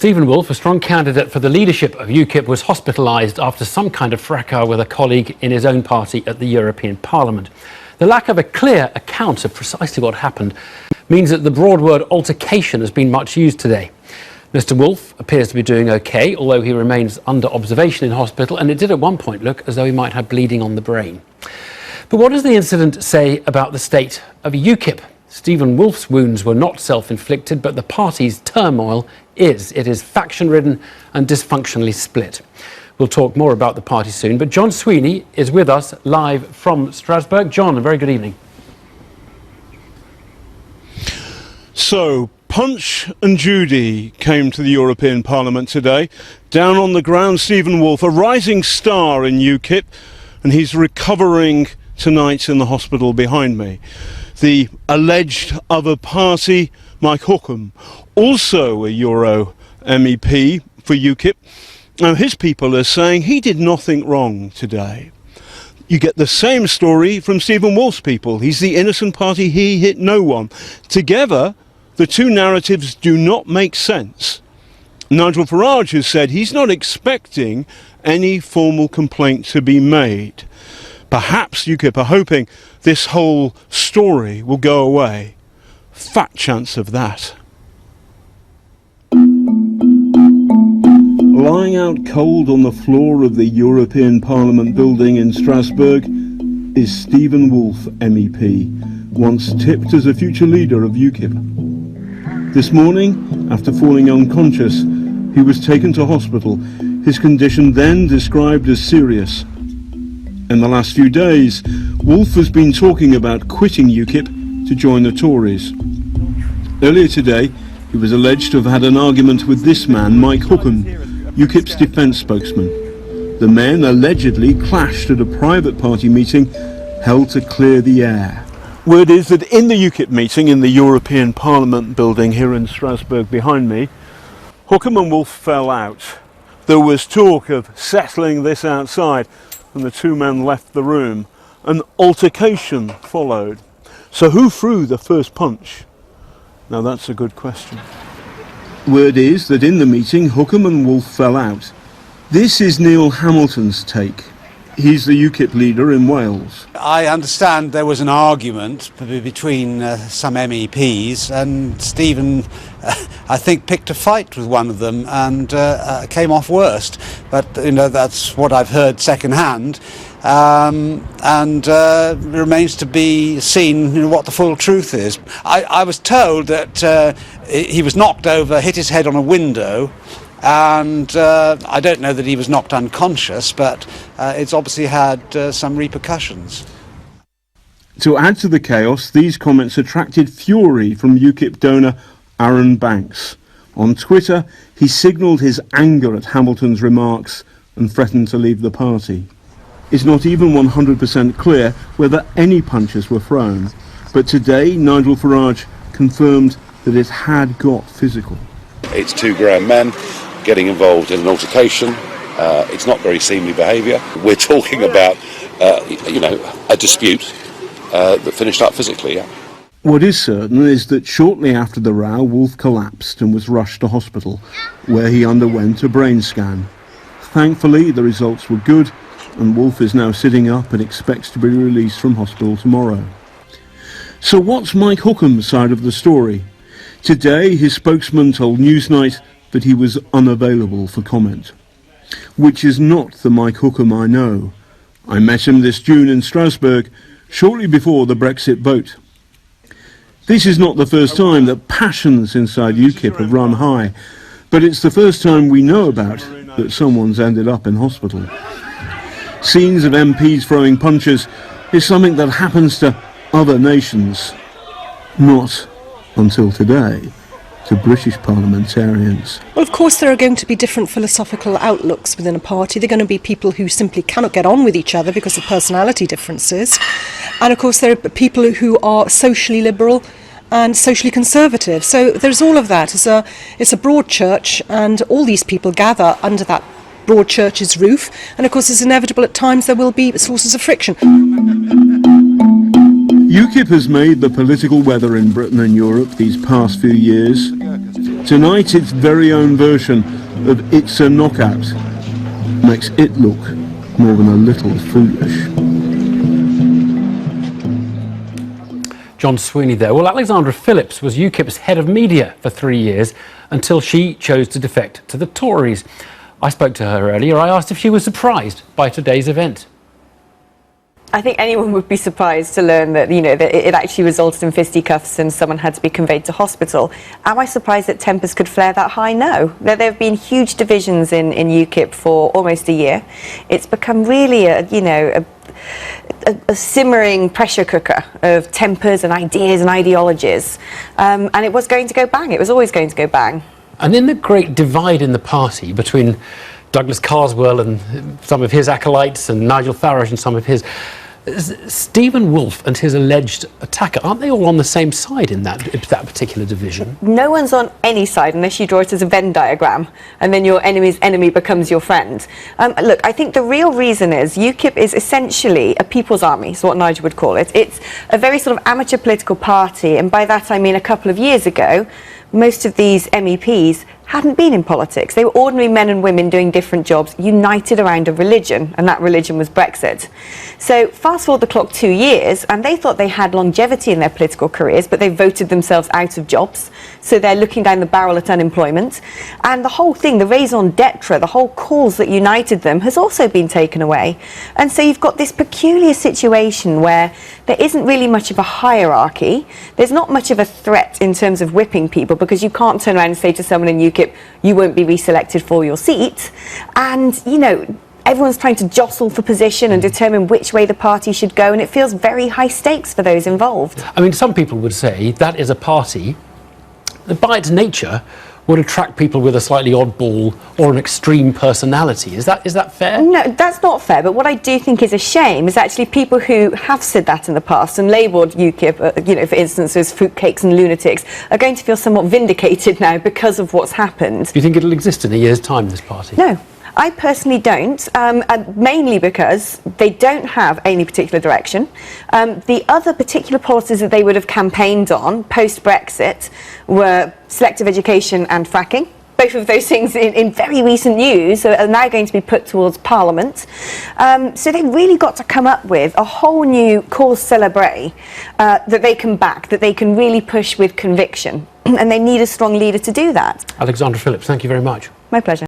Stephen Woolfe, a strong candidate for the leadership of UKIP, was hospitalised after some kind of fracas with a colleague in his own party at the European Parliament. The lack of a clear account of precisely what happened means that the broad word altercation has been much used today. Mr Woolfe appears to be doing OK, although he remains under observation in hospital, and it did at one point look as though he might have bleeding on the brain. But what does the incident say about the state of UKIP? Stephen Woolfe's wounds were not self-inflicted, but the party's turmoil is. It is faction-ridden and dysfunctionally split. We'll talk more about the party soon, but John Sweeney is with us live from Strasbourg. John, a very good evening. So, Punch and Judy came to the European Parliament today. Down on the ground, Stephen Woolfe, a rising star in UKIP, and he's recovering tonight in the hospital behind me. The alleged other party, Mike Hookham, also a Euro MEP for UKIP. Now, his people are saying he did nothing wrong today. You get the same story from Stephen Woolfe's people. He's the innocent party, he hit no one. Together, the two narratives do not make sense. Nigel Farage has said he's not expecting any formal complaint to be made. Perhaps UKIP are hoping this whole story will go away. Fat chance of that. Lying out cold on the floor of the European Parliament building in Strasbourg is Stephen Woolfe MEP, once tipped as a future leader of UKIP. This morning, after falling unconscious, he was taken to hospital, his condition then described as serious. In the last few days, Woolfe has been talking about quitting UKIP to join the Tories. Earlier today, he was alleged to have had an argument with this man, Mike Hookham, UKIP's defence spokesman. The men allegedly clashed at a private party meeting held to clear the air. Word is that in the UKIP meeting in the European Parliament building here in Strasbourg behind me, Hookham and Woolfe fell out. There was talk of settling this outside, and the two men left the room. An altercation followed. So who threw the first punch? Now that's a good question. Word is that in the meeting, Hookham and Woolfe fell out. This is Neil Hamilton's take. He's the UKIP leader in Wales. I understand there was an argument between some MEPs, and Stephen, I think, picked a fight with one of them and came off worst. But you know, that's what I've heard secondhand, and remains to be seen what the full truth is. I was told that he was knocked over, hit his head on a window. And I don't know that he was knocked unconscious, but it's obviously had some repercussions. To add to the chaos, these comments attracted fury from UKIP donor Aaron Banks. On Twitter, he signalled his anger at Hamilton's remarks and threatened to leave the party. It's not even 100% clear whether any punches were thrown, but today Nigel Farage confirmed that it had got physical. It's two grown men getting involved in an altercation. It's not very seemly behaviour. We're talking about, a dispute that finished up physically, yeah. What is certain is that shortly after the row, Woolfe collapsed and was rushed to hospital, where he underwent a brain scan. Thankfully, the results were good, and Woolfe is now sitting up and expects to be released from hospital tomorrow. So what's Mike Hookham's side of the story? Today, his spokesman told Newsnight that he was unavailable for comment, which is not the Mike Hookham I know. I met him this June in Strasbourg, shortly before the Brexit vote. This is not the first time that passions inside UKIP have run high, but it's the first time we know about that someone's ended up in hospital. Scenes of MPs throwing punches is something that happens to other nations, not until today to British parliamentarians. Well, of course there are going to be different philosophical outlooks within a party. There are going to be people who simply cannot get on with each other because of personality differences. And of course there are people who are socially liberal and socially conservative. So there's all of that. It's a broad church, and all these people gather under that broad church's roof. And of course it's inevitable at times there will be sources of friction. UKIP has made the political weather in Britain and Europe these past few years. Tonight, its very own version of It's a Knockout makes it look more than a little foolish. John Sweeney there. Well, Alexandra Phillips was UKIP's head of media for 3 years until she chose to defect to the Tories. I spoke to her earlier. I asked if she was surprised by today's event. I think anyone would be surprised to learn that, that it actually resulted in fisticuffs and someone had to be conveyed to hospital. Am I surprised that tempers could flare that high? No. There have been huge divisions in UKIP for almost a year. It's become really a simmering pressure cooker of tempers and ideas and ideologies. And it was going to go bang. It was always going to go bang. And in the great divide in the party between Douglas Carswell and some of his acolytes and Nigel Farage and some of his, Stephen Woolfe and his alleged attacker, aren't they all on the same side in that particular division? No one's on any side unless you draw it as a Venn diagram, and then your enemy's enemy becomes your friend. Look, I think the real reason is UKIP is essentially a people's army, is what Nigel would call it. It's a very sort of amateur political party, and by that I mean a couple of years ago, most of these MEPs hadn't been in politics. They were ordinary men and women doing different jobs, united around a religion, and that religion was Brexit. So fast forward the clock 2 years, and they thought they had longevity in their political careers, but they voted themselves out of jobs. So they're looking down the barrel at unemployment. And the whole thing, the raison d'etre, the whole cause that united them has also been taken away. And so you've got this peculiar situation where there isn't really much of a hierarchy. There's not much of a threat in terms of whipping people, because you can't turn around and say to someone in UKIP, you won't be reselected for your seat. And, everyone's trying to jostle for position and determine which way the party should go, and it feels very high stakes for those involved. I mean, some people would say that is a party that by its nature would attract people with a slightly oddball or an extreme personality. Is that fair? No, that's not fair. But what I do think is a shame is actually people who have said that in the past and labelled UKIP, for instance, as fruitcakes and lunatics, are going to feel somewhat vindicated now because of what's happened. Do you think it'll exist in a year's time, this party? No. I personally don't, mainly because they don't have any particular direction. The other particular policies that they would have campaigned on post-Brexit were selective education and fracking. Both of those things in very recent news are now going to be put towards Parliament. So they've really got to come up with a whole new cause célèbre that they can back, that they can really push with conviction. And they need a strong leader to do that. Alexandra Phillips, thank you very much. My pleasure.